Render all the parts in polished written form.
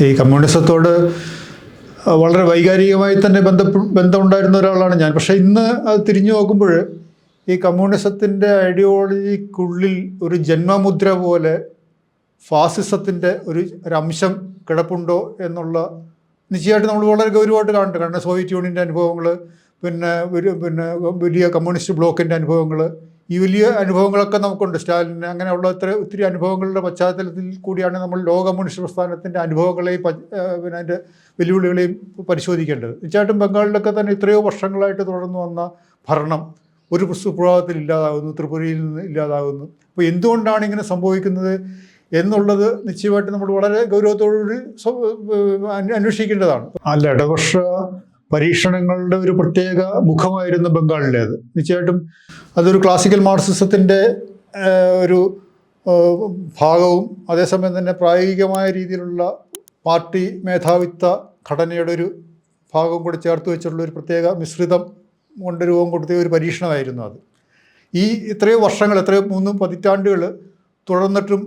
ഈ കമ്മ്യൂണിസത്തോട് വളരെ വൈകാരികമായി തന്നെ ബന്ധമുണ്ടായിരുന്ന ഒരാളാണ് ഞാൻ. പക്ഷേ ഇന്ന് അത് തിരിഞ്ഞു നോക്കുമ്പോൾ ഈ കമ്മ്യൂണിസത്തിൻ്റെ ഐഡിയോളജിക്കുള്ളിൽ ഒരു ജന്മമുദ്ര പോലെ ഫാസിസത്തിൻ്റെ ഒരംശം കിടപ്പുണ്ടോ എന്നുള്ള നിശ്ചയമായിട്ട് നമ്മൾ വളരെ ഗൗരവമായിട്ട് കാണുന്നുണ്ട്. കാരണം സോവിയറ്റ് യൂണിയൻ്റെ അനുഭവങ്ങൾ, പിന്നെ വലിയ കമ്മ്യൂണിസ്റ്റ് ബ്ലോക്കിൻ്റെ അനുഭവങ്ങൾ, ഈ വലിയ അനുഭവങ്ങളൊക്കെ നമുക്കുണ്ട്. സ്റ്റാലിന് അങ്ങനെയുള്ള ഒത്തിരി അനുഭവങ്ങളുടെ പശ്ചാത്തലത്തിൽ കൂടിയാണ് നമ്മൾ ലോക കമ്മ്യൂണിസ്റ്റ് പ്രസ്ഥാനത്തിൻ്റെ അനുഭവങ്ങളെയും അതിൻ്റെ വെല്ലുവിളികളെയും പരിശോധിക്കേണ്ടത്. തീർച്ചയായിട്ടും ബംഗാളിലൊക്കെ തന്നെ എത്രയോ വർഷങ്ങളായിട്ട് തുടർന്നു വന്ന ഭരണം ഒരു സുപ്രഭാതത്തിൽ ഇല്ലാതാകുന്നു, ത്രിപുരയിൽ നിന്ന് ഇല്ലാതാകുന്നു. അപ്പോൾ എന്തുകൊണ്ടാണ് ഇങ്ങനെ സംഭവിക്കുന്നത് എന്നുള്ളത് നിശ്ചയമായിട്ട് നമ്മൾ വളരെ ഗൗരവത്തോടുകൂടി അന്വേഷിക്കേണ്ടതാണ്. അല്ല, ഇടതുപക്ഷ പരീക്ഷണങ്ങളുടെ ഒരു പ്രത്യേക മുഖമായിരുന്നു ബംഗാളിലേത്. നിശ്ചയമായിട്ടും അതൊരു ക്ലാസിക്കൽ മാർക്സിസത്തിൻ്റെ ഒരു ഭാഗവും അതേസമയം തന്നെ പ്രായോഗികമായ രീതിയിലുള്ള പാർട്ടി മേധാവിത്വ ഘടനയുടെ ഒരു ഭാഗവും കൂടി ചേർത്ത് വെച്ചിട്ടുള്ള ഒരു പ്രത്യേക മിശ്രിതം കൊണ്ട് രൂപം കൊടുത്ത ഒരു പരീക്ഷണമായിരുന്നു അത്. ഈ എത്രയോ വർഷങ്ങൾ, എത്രയോ 3 പതിറ്റാണ്ടുകൾ തുടർന്നിട്ടും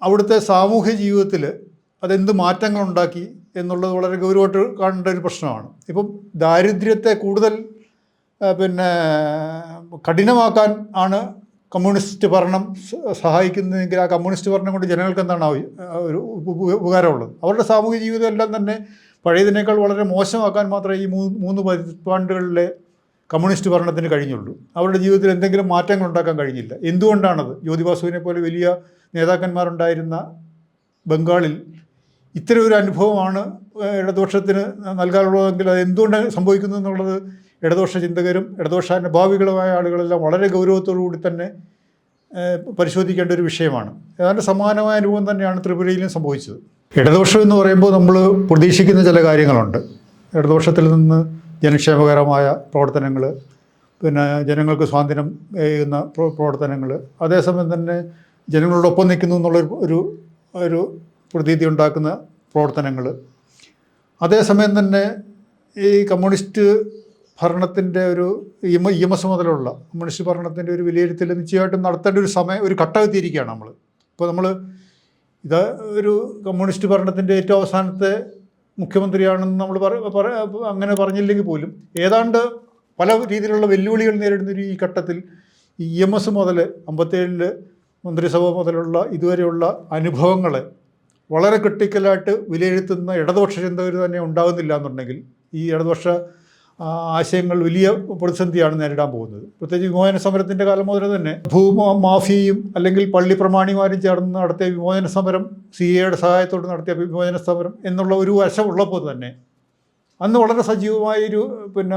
അവിടുത്തെ സാമൂഹ്യ ജീവിതത്തിൽ അതെന്ത് മാറ്റങ്ങളുണ്ടാക്കി എന്നുള്ളത് വളരെ ഗൗരവമായിട്ട് കാണേണ്ട ഒരു പ്രശ്നമാണ്. ഇപ്പം ദാരിദ്ര്യത്തെ കൂടുതൽ കഠിനമാക്കാൻ ആണ് കമ്മ്യൂണിസ്റ്റ് ഭരണം സഹായിക്കുന്നതെങ്കിൽ ആ കമ്മ്യൂണിസ്റ്റ് ഭരണം കൊണ്ട് ജനങ്ങൾക്ക് എന്താണ് ഒരു ഉപകാരമുള്ളത്? അവരുടെ സാമൂഹിക ജീവിതം എല്ലാം തന്നെ പഴയതിനേക്കാൾ വളരെ മോശമാക്കാൻ മാത്രമേ ഈ 3 പതിറ്റാണ്ടുകളിലെ കമ്മ്യൂണിസ്റ്റ് ഭരണത്തിന് കഴിഞ്ഞുള്ളൂ. അവരുടെ ജീവിതത്തിൽ എന്തെങ്കിലും മാറ്റങ്ങൾ ഉണ്ടാക്കാൻ കഴിഞ്ഞില്ല. എന്തുകൊണ്ടാണത്? ജ്യോതിബാസുവിനെ പോലെ വലിയ നേതാക്കന്മാരുണ്ടായിരുന്ന ബംഗാളിൽ ഇത്തരം ഒരു അനുഭവമാണ് ഇടതുപക്ഷത്തിന് നൽകാനുള്ളതെങ്കിൽ അത് എന്തുകൊണ്ട് സംഭവിക്കുന്നു എന്നുള്ളത് ഇടതുപക്ഷ ചിന്തകരും ഇടതുപക്ഷ അനുഭാവികളുമായ ആളുകളെല്ലാം വളരെ ഗൗരവത്തോടുകൂടി തന്നെ പരിശോധിക്കേണ്ട ഒരു വിഷയമാണ്. ഏതാണ്ട് സമാനമായ അനുഭവം തന്നെയാണ് ത്രിപുരയിലും സംഭവിച്ചത്. ഇടതുപക്ഷം എന്ന് പറയുമ്പോൾ നമ്മൾ പ്രതീക്ഷിക്കുന്ന ചില കാര്യങ്ങളുണ്ട്. ഇടതുപക്ഷത്തിൽ നിന്ന് ജനക്ഷേമകരമായ പ്രവർത്തനങ്ങൾ, പിന്നെ ജനങ്ങൾക്ക് സ്വാതന്ത്ര്യം ചെയ്യുന്ന പ്രവർത്തനങ്ങൾ, അതേസമയം തന്നെ ജനങ്ങളോടൊപ്പം നിൽക്കുന്നു എന്നുള്ള ഒരു പ്രതീതി ഉണ്ടാക്കുന്ന പ്രവർത്തനങ്ങൾ, അതേസമയം തന്നെ ഈ കമ്മ്യൂണിസ്റ്റ് ഭരണത്തിൻ്റെ EMS മുതലുള്ള കമ്മ്യൂണിസ്റ്റ് ഭരണത്തിൻ്റെ ഒരു വിലയിരുത്തൽ നിശ്ചയമായിട്ടും നടത്തേണ്ട ഒരു ഘട്ടം എത്തിയിരിക്കുകയാണ് നമ്മൾ. ഇപ്പോൾ നമ്മൾ ഇത് ഒരു കമ്മ്യൂണിസ്റ്റ് ഭരണത്തിൻ്റെ ഏറ്റവും അവസാനത്തെ മുഖ്യമന്ത്രിയാണെന്ന് നമ്മൾ അങ്ങനെ പറഞ്ഞില്ലെങ്കിൽ പോലും ഏതാണ്ട് പല രീതിയിലുള്ള വെല്ലുവിളികൾ നേരിടുന്ന ഈ ഘട്ടത്തിൽ EMS മുതൽ 57 മന്ത്രിസഭ മുതലുള്ള ഇതുവരെയുള്ള അനുഭവങ്ങളെ വളരെ ക്രിട്ടിക്കലായിട്ട് വിലയിരുത്തുന്ന ഇടതുപക്ഷ ചിന്തകർ തന്നെ ഉണ്ടാകുന്നില്ല എന്നുണ്ടെങ്കിൽ ഈ ഇടതുപക്ഷ ആശയങ്ങൾ വലിയ പ്രതിസന്ധിയാണ് നേരിടാൻ പോകുന്നത്. പ്രത്യേകിച്ച് വിമോചന സമരത്തിൻ്റെ കാലം മുതൽ തന്നെ ഭൂമാഫിയയും അല്ലെങ്കിൽ പള്ളി പ്രമാണിമാരും ചേർന്ന് നടത്തിയ വിമോചന സമരം, CAയുടെ സഹായത്തോട് നടത്തിയ വിമോചന സമരം എന്നുള്ള ഒരു വശമുള്ളപ്പോൾ തന്നെ അന്ന് വളരെ സജീവമായൊരു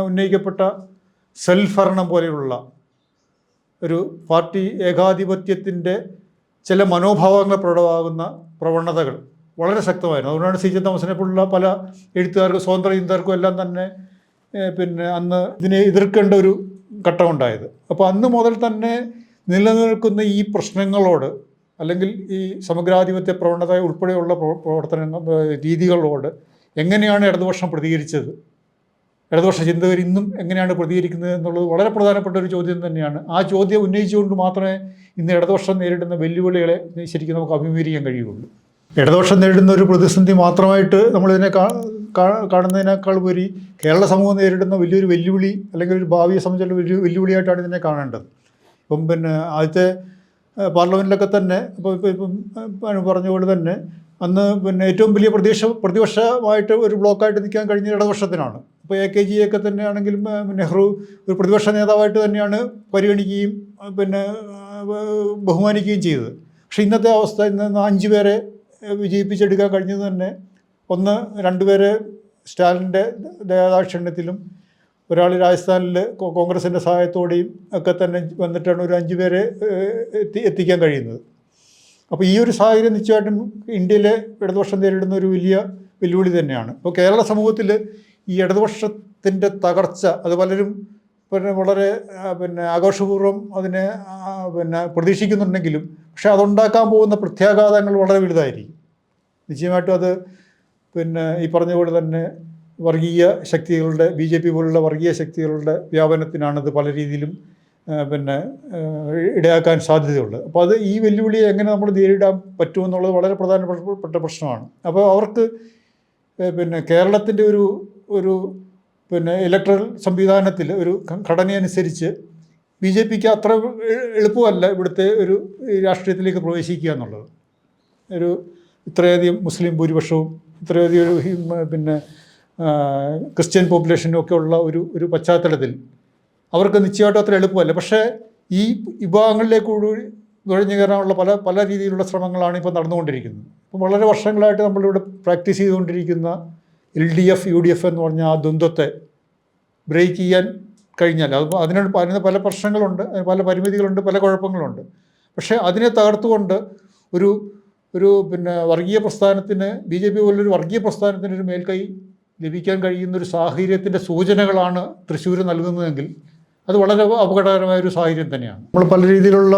ഉന്നയിക്കപ്പെട്ട സെൽഫ് ഭരണം പോലെയുള്ള ഒരു പാർട്ടി ഏകാധിപത്യത്തിൻ്റെ ചില മനോഭാവങ്ങൾ പ്രകടമാകുന്ന പ്രവണതകൾ വളരെ ശക്തമായിരുന്നു. അതുകൊണ്ടാണ് CJ തോമസിനെ പോലുള്ള പല എഴുത്തുകാർക്കും സ്വതന്ത്ര ചിന്തകർക്കും എല്ലാം തന്നെ അന്ന് ഇതിനെ എതിർക്കേണ്ട ഒരു ഘട്ടമുണ്ടായത്. അപ്പോൾ അന്ന് മുതൽ തന്നെ നിലനിൽക്കുന്ന ഈ പ്രശ്നങ്ങളോട് അല്ലെങ്കിൽ ഈ സമഗ്രാധിപത്യ പ്രവണത ഉൾപ്പെടെയുള്ള രീതികളോട് എങ്ങനെയാണ് ഇടതുപക്ഷം പ്രതികരിച്ചത്, ഇടതുപക്ഷ ചിന്തകർ ഇന്നും എങ്ങനെയാണ് പ്രതികരിക്കുന്നത് എന്നുള്ളത് വളരെ പ്രധാനപ്പെട്ട ഒരു ചോദ്യം തന്നെയാണ്. ആ ചോദ്യം ഉന്നയിച്ചുകൊണ്ട് മാത്രമേ ഇന്ന് ഇടതുപക്ഷം നേരിടുന്ന വെല്ലുവിളികളെ ശരിക്കും നമുക്ക് അഭിമുഖീകരിക്കാൻ കഴിയുള്ളൂ. ഇടതുപക്ഷം നേരിടുന്ന ഒരു പ്രതിസന്ധി മാത്രമായിട്ട് നമ്മളിതിനെ കാണുന്നതിനേക്കാൾ ഉപരി കേരള സമൂഹം നേരിടുന്ന വലിയൊരു വെല്ലുവിളി അല്ലെങ്കിൽ ഒരു ഭാവിയെ സംബന്ധിച്ചുള്ള വലിയ വെല്ലുവിളിയായിട്ടാണ് ഇതിനെ കാണേണ്ടത്. ഇപ്പം ആദ്യത്തെ പാർലമെൻറ്റിലൊക്കെ തന്നെ ഇപ്പം പറഞ്ഞതുപോലെ തന്നെ അന്ന് ഏറ്റവും വലിയ പ്രതിപക്ഷമായിട്ട് ഒരു ബ്ലോക്കായിട്ട് നിൽക്കാൻ കഴിഞ്ഞ ഇടതുപക്ഷത്തിനാണ്. ഇപ്പോൾ AKG ഒക്കെ തന്നെയാണെങ്കിലും നെഹ്റു ഒരു പ്രതിപക്ഷ നേതാവായിട്ട് തന്നെയാണ് പരിഗണിക്കുകയും ബഹുമാനിക്കുകയും ചെയ്തത്. പക്ഷേ ഇന്നത്തെ അവസ്ഥ, ഇന്ന് 5 പേരെ വിജയിപ്പിച്ചെടുക്കാൻ കഴിഞ്ഞത് തന്നെ 2 പേരെ സ്റ്റാലിൻ്റെ ദയാദാക്ഷിണ്യത്തിലും ഒരാൾ രാജസ്ഥാനിൽ കോൺഗ്രസിൻ്റെ സഹായത്തോടെയും ഒക്കെ തന്നെ വന്നിട്ടാണ് ഒരു 5 പേരെ എത്തിക്കാൻ കഴിയുന്നത്. അപ്പോൾ ഈ ഒരു സാഹചര്യം നിശ്ചയമായിട്ടും ഇന്ത്യയിലെ ഇടതുപക്ഷം നേരിടുന്ന ഒരു വലിയ വെല്ലുവിളി തന്നെയാണ്. അപ്പോൾ കേരള സമൂഹത്തിൽ ഈ ഇടതുപക്ഷത്തിൻ്റെ തകർച്ച അത് പലരും വളരെ ആഘോഷപൂർവ്വം അതിനെ പ്രതീക്ഷിക്കുന്നുണ്ടെങ്കിലും പക്ഷേ അതുണ്ടാക്കാൻ പോകുന്ന പ്രത്യാഘാതങ്ങൾ വളരെ വലുതായിരിക്കും. നിശ്ചയമായിട്ടും അത് ഈ പറഞ്ഞതുപോലെ തന്നെ വർഗീയ ശക്തികളുടെ BJP പോലുള്ള വർഗീയ ശക്തികളുടെ വ്യാപനത്തിനാണത് പല രീതിയിലും പിന്നെ ഇടയാക്കാൻ സാധ്യതയുള്ളത്. അപ്പോൾ അത് ഈ വെല്ലുവിളിയെ എങ്ങനെ നമ്മൾ നേരിടാൻ പറ്റുമെന്നുള്ളത് വളരെ പ്രധാനപ്പെട്ട പ്രശ്നമാണ്. അപ്പോൾ അവർക്ക് പിന്നെ കേരളത്തിൻ്റെ ഒരു പിന്നെ ഇലക്ട്രൽ സംവിധാനത്തിൽ ഒരു ഘടനയനുസരിച്ച് BJPക്ക് അത്ര എളുപ്പമല്ല ഇവിടുത്തെ ഒരു രാഷ്ട്രീയത്തിലേക്ക് പ്രവേശിക്കുക എന്നുള്ളത്. ഇത്രയധികം മുസ്ലിം ഭൂരിപക്ഷവും ഇത്രയധികം പിന്നെ ക്രിസ്ത്യൻ പോപ്പുലേഷനും ഒക്കെ ഉള്ള ഒരു പശ്ചാത്തലത്തിൽ അവർക്ക് നിശ്ചയമായിട്ടും അത്ര എളുപ്പമല്ല. പക്ഷേ ഈ വിഭാഗങ്ങളിലേക്ക് കൂടി നുഴഞ്ഞു കയറാനുള്ള പല രീതിയിലുള്ള ശ്രമങ്ങളാണ് ഇപ്പോൾ നടന്നുകൊണ്ടിരിക്കുന്നത്. അപ്പം വളരെ വർഷങ്ങളായിട്ട് നമ്മളിവിടെ പ്രാക്ടീസ് ചെയ്തുകൊണ്ടിരിക്കുന്ന LDF UDF എന്ന് പറഞ്ഞ ആ ദ്വന്ദ്വത്തെ ബ്രേക്ക് ചെയ്യാൻ കഴിഞ്ഞാൽ അതിന് പല പ്രശ്നങ്ങളുണ്ട്, പല പരിമിതികളുണ്ട്, പല കുഴപ്പങ്ങളുണ്ട്. പക്ഷേ അതിനെ തകർത്തുകൊണ്ട് ഒരു പിന്നെ വർഗീയ പ്രസ്ഥാനത്തിന് BJP പോലൊരു വർഗീയ പ്രസ്ഥാനത്തിന് ഒരു മേൽക്കൈ ലഭിക്കാൻ കഴിയുന്നൊരു സാഹചര്യത്തിൻ്റെ സൂചനകളാണ് തൃശ്ശൂർ നൽകുന്നതെങ്കിൽ അത് വളരെ അപകടകരമായൊരു സാഹചര്യം തന്നെയാണ്. നമ്മൾ പല രീതിയിലുള്ള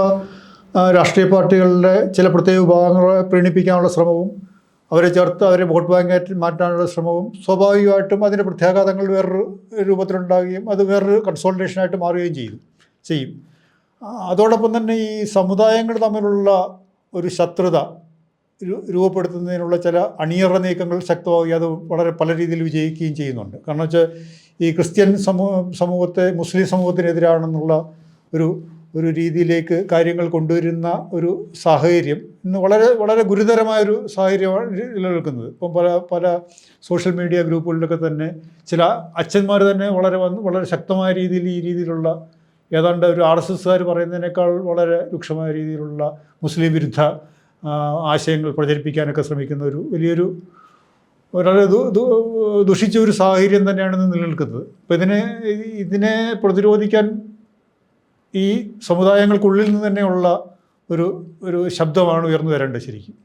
രാഷ്ട്രീയ പാർട്ടികളുടെ ചില പ്രത്യേക വിഭാഗങ്ങളെ പ്രീണിപ്പിക്കാനുള്ള ശ്രമവും അവരെ ചേർത്ത് അവരെ വോട്ട് ബാങ്കായിട്ട് മാറ്റാനുള്ള ശ്രമവും സ്വാഭാവികമായിട്ടും അതിൻ്റെ പ്രത്യാഘാതങ്ങൾ വേറൊരു രൂപത്തിലുണ്ടാകുകയും അത് വേറൊരു കൺസോൾട്ടേഷനായിട്ട് മാറുകയും ചെയ്യും. അതോടൊപ്പം തന്നെ ഈ സമുദായങ്ങൾ തമ്മിലുള്ള ഒരു ശത്രുത രൂപപ്പെടുത്തുന്നതിനുള്ള ചില അണിയറ നീക്കങ്ങൾ ശക്തമാവുകയും അത് വളരെ പല രീതിയിൽ വിജയിക്കുകയും ചെയ്യുന്നുണ്ട്. കാരണം വെച്ചാൽ ഈ ക്രിസ്ത്യൻ സമൂഹത്തെ മുസ്ലിം സമൂഹത്തിനെതിരാണെന്നുള്ള ഒരു രീതിയിലേക്ക് കാര്യങ്ങൾ കൊണ്ടുവരുന്ന ഒരു സാഹചര്യം ഇന്ന് വളരെ വളരെ ഗുരുതരമായൊരു സാഹചര്യമാണ് നിലനിൽക്കുന്നത്. ഇപ്പം പല സോഷ്യൽ മീഡിയ ഗ്രൂപ്പുകളിലൊക്കെ തന്നെ ചില അച്ഛന്മാർ തന്നെ വളരെ ശക്തമായ രീതിയിൽ ഈ രീതിയിലുള്ള ഏതാണ്ട് ഒരു RSSകാർ പറയുന്നതിനേക്കാൾ വളരെ രൂക്ഷമായ രീതിയിലുള്ള മുസ്ലിം വിരുദ്ധ ആശയങ്ങൾ പ്രചരിപ്പിക്കാനൊക്കെ ശ്രമിക്കുന്ന വലിയൊരു വളരെ ദുഷിച്ച ഒരു സാഹചര്യം തന്നെയാണ് ഇന്ന് നിലനിൽക്കുന്നത്. അപ്പോൾ ഇതിനെ പ്രതിരോധിക്കാൻ ഈ സമുദായങ്ങൾക്കുള്ളിൽ നിന്ന് തന്നെയുള്ള ഒരു ശബ്ദമാണ് ഉയർന്നു വരേണ്ടത് ശരിക്കും.